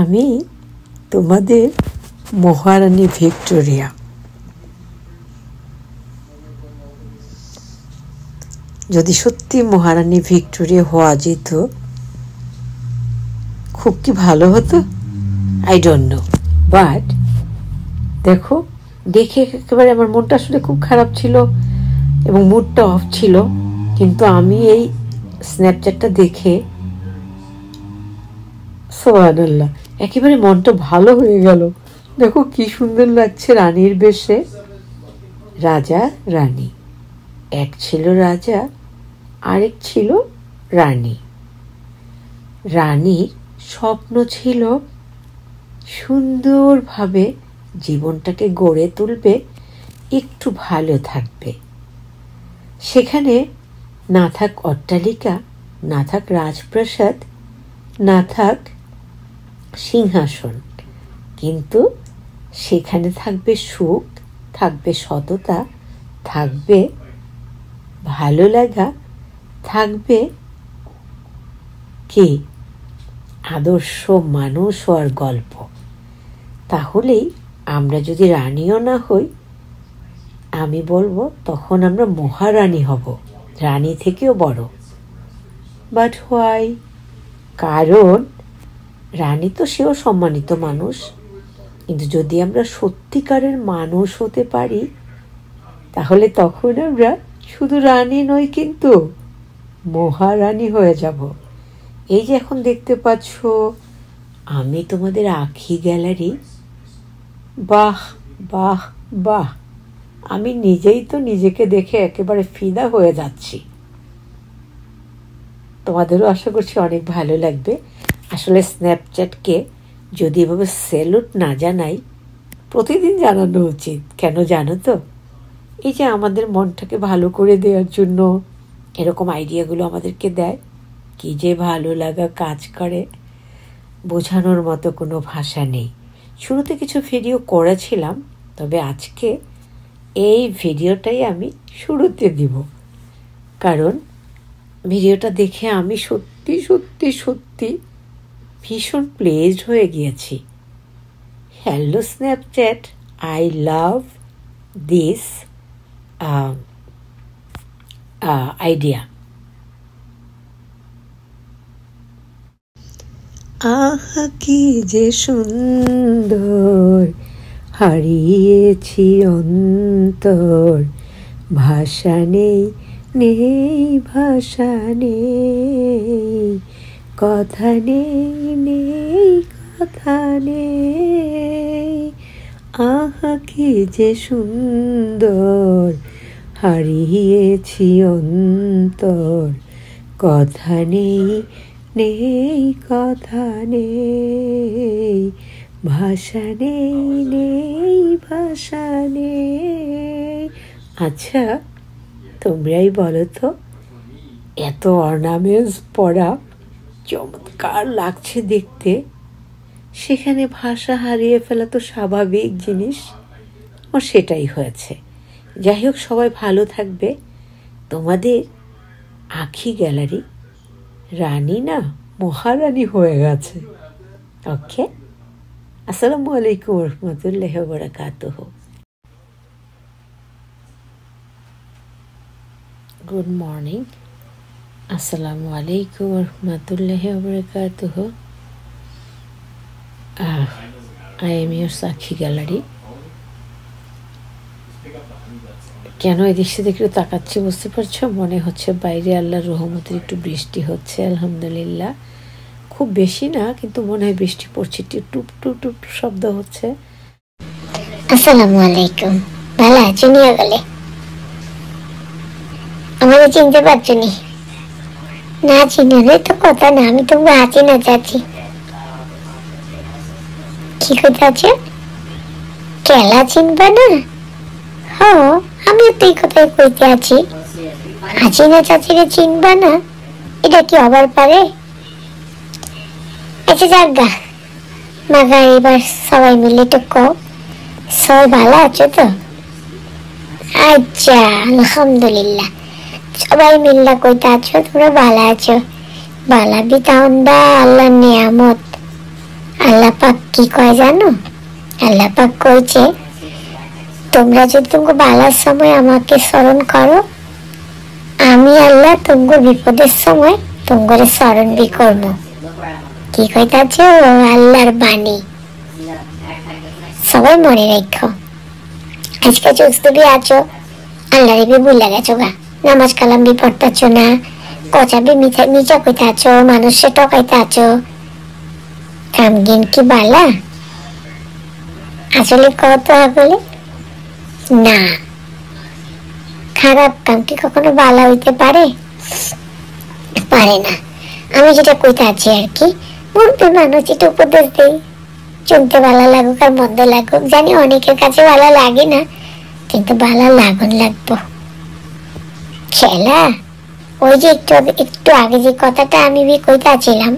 আমি তোমাদের মহারানী ভিক্টোরিয়া। যদি সত্যি মহারানী ভিক্টোরিয়া হওয়া যেত খুব কি ভালো হতো, আই ডোন্ট নো। বাট দেখো, দেখে একেবারে আমার মনটা আসলে খুব খারাপ ছিল এবং মুডটা অফ ছিল, কিন্তু আমি এই স্ন্যাপচ্যাটটা দেখে সুবহানাল্লাহ একেবারে মনটা ভালো হয়ে গেল। দেখো কি সুন্দর লাগছে রানীর বেশে। রাজা রানী, এক ছিল রাজা আরেক ছিল রানী। রানীর স্বপ্ন ছিল সুন্দরভাবে জীবনটাকে গড়ে তুলবে, একটু ভালো থাকবে। সেখানে না থাক অট্টালিকা, না থাক রাজপ্রাসাদ, না থাক সিংহাসন, কিন্তু সেখানে থাকবে সুখ, থাকবে সততা, থাকবে ভালো লাগা, থাকবে কি আদর্শ মানুষ হওয়ার গল্প। তাহলেই আমরা যদি রানীও না হই, আমি বলবো তখন আমরা মহারানী হব, রানী থেকেও বড়। But why? কারণ রানী তো সেও সম্মানিত মানুষ, কিন্তু যদি আমরা সত্যিকারের মানুষ হতে পারি তাহলে তখন আমরা শুধু রানী নই, কিন্তু মহারানী হয়ে যাব। এই যে এখন দেখতে পাচ্ছ আমি তোমাদের আঁখি গ্যালারি, বাহ বাহ বাহ, আমি নিজেই তো নিজেকে দেখে একেবারে ফিদা হয়ে যাচ্ছি। তোমাদেরও আশা করছি অনেক ভালো লাগবে। আসলে স্ন্যাপচ্যাটকে যদি এভাবে স্যালুট না জানাই, প্রতিদিন জানানো উচিত। কেন জানো তো? এই যে আমাদের মনটাকে ভালো করে দেওয়ার জন্য এরকম আইডিয়াগুলো আমাদেরকে দেয়, কি যে ভালো লাগা কাজ করে, বোঝানোর মতো কোনো ভাষা নেই। শুরুতে কিছু ভিডিও করেছিলাম, তবে আজকে এই ভিডিওটাই আমি শুরুতে দিব, কারণ ভিডিওটা দেখে আমি সত্যি সত্যি সত্যি ভীষণ প্লেজড হয়ে গিয়েছি। Hello Snapchat, I love this idea. আহা কি যে সুন্দর, হারিয়েছি অন্তর, ভাষা নেই নেই ভাষা নেই, কথা নেই নেই কথা নেই। আহা কি যে সুন্দর, হারিয়েছি অন্তর, কথা নেই নেই কথা নেই, ভাষা নেই নেই ভাষা নেই। আচ্ছা, তোমরাই বলো তো, এত অর্নামেন্টস পরা চমৎকার লাগছে দেখতে, সেখানে ভাষা হারিয়ে ফেলা তো স্বাভাবিক জিনিস, ও সেটাই হয়েছে। যাই হোক, সবাই ভালো থাকবে। তোমাদের আঁখি গ্যালারি রানী না মহারানী হয়ে গেছে। ওকে, আসসালামু আলাইকুম রহমতুল্লাহি ওয়া বারাকাতুহু। গুড মর্নিং, আসসালামু আলাইকুম রহমতুল্লাহি ওয়া বারাকাতুহু। I am your Ankhi gallery. কেন এদিক সেদিক একটু তাকাচ্ছি বুঝতে পারছো? মনে হচ্ছে বাইরে আল্লাহর রহমতের একটু বৃষ্টি হচ্ছে, আলহামদুলিল্লাহ। খুব বেশি না, কিন্তু মনে হয় বৃষ্টি পড়ছে, টুপ টুপ টুপ শব্দ হচ্ছে। আসসালামু আলাইকুম, ভালো আছো নিয়ে গেলে? আমাকে চিনতে পারছো নি? না চিনলে তো কথা না, আমি তো আছি না চাচ্ছি। কি কথা আছে? কেলা চিনবা না? হ্যাঁ, আমি তো এই কথাই কইতে আছি। আছি না চাচিকে চিনবা না, এটা কি হবার পারে? আচ্ছা যাজ্ঞা মাগা, এবার সবাই মিলে একটু কও, সবাই ভালো আছো তো? আচ্ছা, আলহামদুলিল্লাহ। সবাই মিল্লা কইতে আছো তোমরা ভালো আছো? বালা বিতাউন্দা আল্লাহর নিয়ামত। আল্লাহ পাক কি কয় জানো? আল্লাহ পাক কইছে, তোমরা যদি তোমাকে বালার সময় আমাকে স্মরণ করো, আমি আল্লাহ তোমার বিপদের সময় তোমার স্মরণ বি করবো। কি কইতাছে? আল্লাহর বাণী সবাই মনে রাখো। আজকে চুস্তুবি আছো, আল্লাহরে বি ভুলে গেছো গা, নামাজ কালাম বি পড়তাছো না, কথা বি মিছা কইতাছো, মানুষে টকাইতাছো, কামগিন কি বালা? আসলে কত বলে না, খারাপ কাম কি কখনো বালা হইতে পারে? পারে না। আমি যেটা কইতে আছি আর কি, মুরব্বী মানুষ এটা উপদেশ দেই, শুনতে ভালো লাগুক আর মন্দ লাগুক, জানি অনেকের কাছে ভালো লাগে না, কিন্তু ভালো লাগুন লাগবো। খেলা ওই যে একটু আগে যে কথাটা আমি বি কইতে আছিলাম,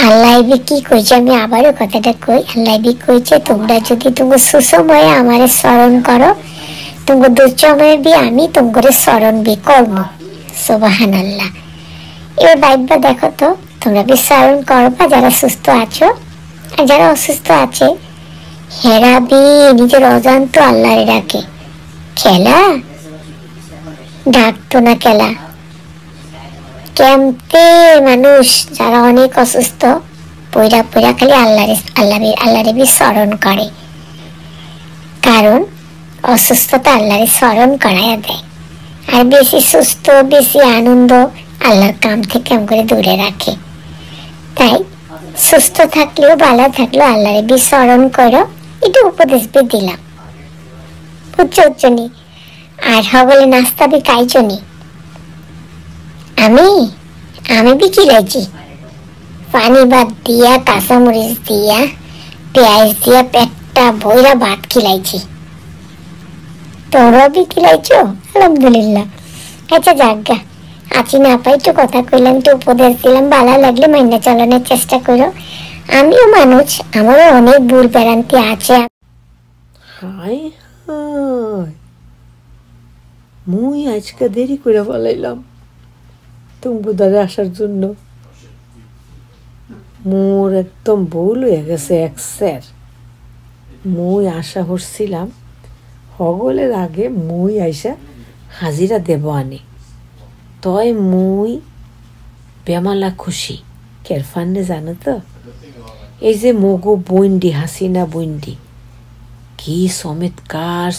আল্লাহ বি কি কইছে, আমি আবারও কথাটা কই। আল্লাহ বি কইছে, তোমরা যদি তোমার সুসময়ে আমারে স্মরণ করো, তোমার দুঃসময়ে বি আমি তোমার স্মরণ বি করবো। সুবহানাল্লাহ। এবার বাইবা দেখো তো, তোমরা বি স্মরণ করবা যারা সুস্থ আছো, আর যারা অসুস্থ আছে হেরা বি নিজের অজান্ত আল্লাহরে ডাকে। খেলা ডাকতো না, খেলা কেমতে মানুষ যারা অনেক অসুস্থ পইরা পইরা খালি আল্লাহরে বি স্মরণ করে, কারণ অসুস্থতা আল্লাহরে স্মরণ করাইয়া দেয়, আর বেশি সুস্থ বেশি আনন্দ আল্লাহর কাম থেকে করে দূরে রাখে। তাই সুস্থ থাকলেও ভালো থাকলেও আল্লাহরে বি স্মরণ করো, এটা উপদেশ বি দিলাম, বুঝছো নি? আর হবলে নাস্তা বি খাইছো নি? আমি বি খিলাইছি, পানি ভাত দিয়া, কাঁচামরিচ দিয়া, পেঁয়াজ দিয়া পেটটা ভইরা ভাত খিলাইছি। তোমরাও বি খিলাইছো? আলহামদুলিল্লাহ। আচ্ছা যাজ্ঞা, আছি না পাই তো কথা কইলাম, তো উপদেশ দিলাম, ভালো লাগলে মাইনা চালানোর চেষ্টা করো। আমিও মানুষ, আমারও অনেক ভুল ভ্রান্তি আছে। হাই হাই, মুই আজকে দেরি করে বলাইলাম তুমবুদারে আসার জন্য। মোর একদম ভুল হয়ে গেছে এক স্যার। মুই আশা করছিলাম হগলের আগে মুই আইসা হাজিরা দেব আনে, তয় মুই বেমালা খুশি। কেরফান্নে জানো তো, এই যে মগু বইন্ডি, হাসিনা বইন্ডি, কি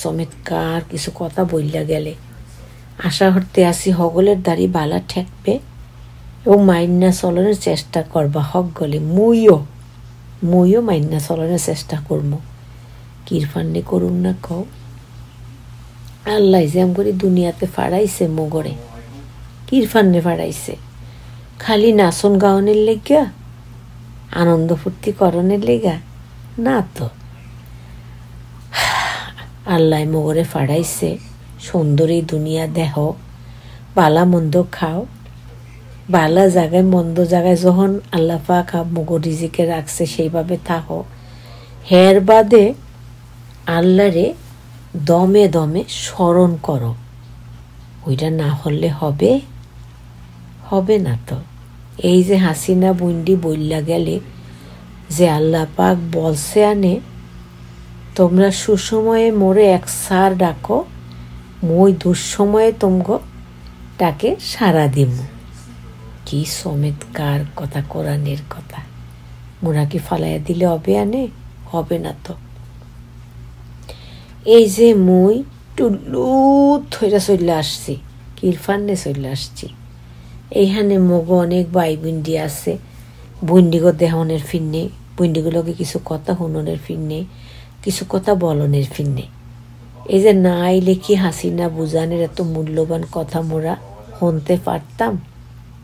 চমৎকার কিছু কথা বললা গেলে। আশা করতে আসি হগলের দাড়ি বালা ঠেকবে এবং মাইন্না চলনের চেষ্টা করবা হক গলে। মুইও মাইন্না চলনের চেষ্টা করবো। কিরফান্নে করুন না কও। আল্লাহ যেম করে দুনিয়াতে ফাড়াইছে মোগরে, কিরফান্নে ফাড়াইছে? খালি নাচন গাওনের লেগা, আনন্দ ফুর্তি করণের লেগা না তো। আল্লাহ মোগরে ফাড়াইছে সুন্দরী দুনিয়া দেহ, বালা মন্দ খাও, বালা জায়গায় মন্দ জায়গায় যখন আল্লাহ পাক মোগর রিজিকে রাখছে সেইভাবে থাকো। হের বাদে আল্লাহরে দমে দমে স্মরণ করো। ওইটা না হলে হবে না তো। এই যে হাসিনা বুন্ডি বইল্লা গেলে যে আল্লাহ পাক বলছে আনে, তোমরা সুসময়ে মোরে এক সার ডাকো, মই দুঃসময়ে তোমগো ডাকে সারা দিব। কি চমৎকার কথা, কোরআনের কথা। মোরা কি ফালাইয়া দিলে হবে না তো। এই যে মুই টুল্লুত থইরা চলে আসছি, কিরফান্নে চলে আসছি। এইখানে মগো অনেক ভাই বুন্ডি আছে, বুন্ডিগো দেহনের ফিরনে, বুন্ডিগুলোকে কিছু কথা শুননের ফিরনে, কিছু কথা বলনের ফিরনে। এই যে না আইলে কি হাসিনা বুঝানের এত মূল্যবান কথা মোরা শুনতে পারতাম?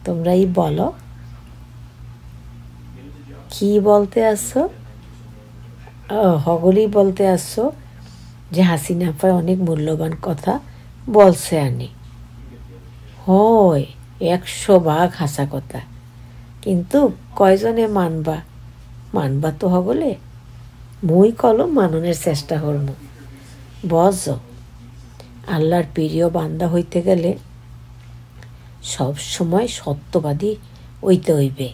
তোমরাই বলো, কি বলতে আসছো? হগলই বলতে আসছো যে হাসিনা পায় অনেক মূল্যবান কথা বলছে আনি। হয় 100 ভাগ হাসা কথা, কিন্তু কয়জনে মানবা তো হগলে। মুই কলম মাননের চেষ্টা করব। বজ আল্লাহর প্রিয় বান্দা হইতে গেলে সব সময় সত্যবাদী হইতে হইবে।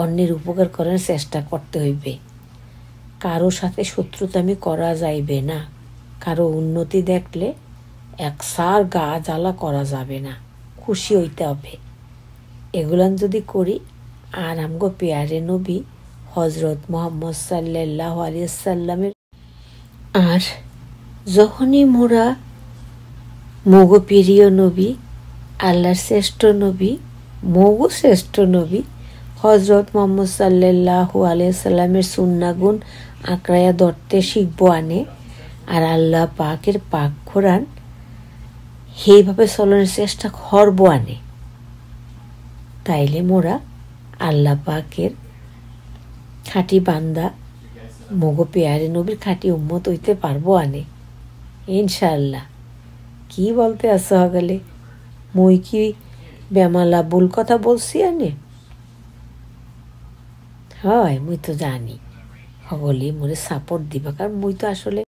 অন্যের উপকার করার চেষ্টা করতে হইবে। কারো সাথে শত্রুতামি করা যাইবে না। কারো উন্নতি দেখলে একসার গা জ্বালা করা যাবে না, খুশি হইতে হবে। এগুলান যদি করি আর আমগো পেয়ারে নবী হজরত মুহাম্মদ সাল্লাল্লাহু আলাইহি সাল্লামের আর যখনই মোরা মগো প্রিয় নবী, আল্লাহর শ্রেষ্ঠ নবী, মগো শ্রেষ্ঠ নবী হজরত মুহাম্মদ সাল্লাল্লাহু আলাইহি সাল্লামের সুন্নাগুণ আঁকড়াইয়া ধরতে শিখব আনে আর আল্লাহ পাকের পাক কোরআন সেইভাবে চলনের চেষ্টা করব আনে, তাইলে মোরা আল্লাহ পাকের খাঁটি বান্দা, মগো পেয়ারে নবীর খাঁটি উম্মত হইতে পারবো আনে ইনশাআল্লাহ। কি বলতে আসো হগলে? মুই কি বেমালা ভুল কথা বলছি আনে? হয় মুই তো জানি হগলি মোরে সাপোর্ট দিবা, কারণ মুই তো আসলে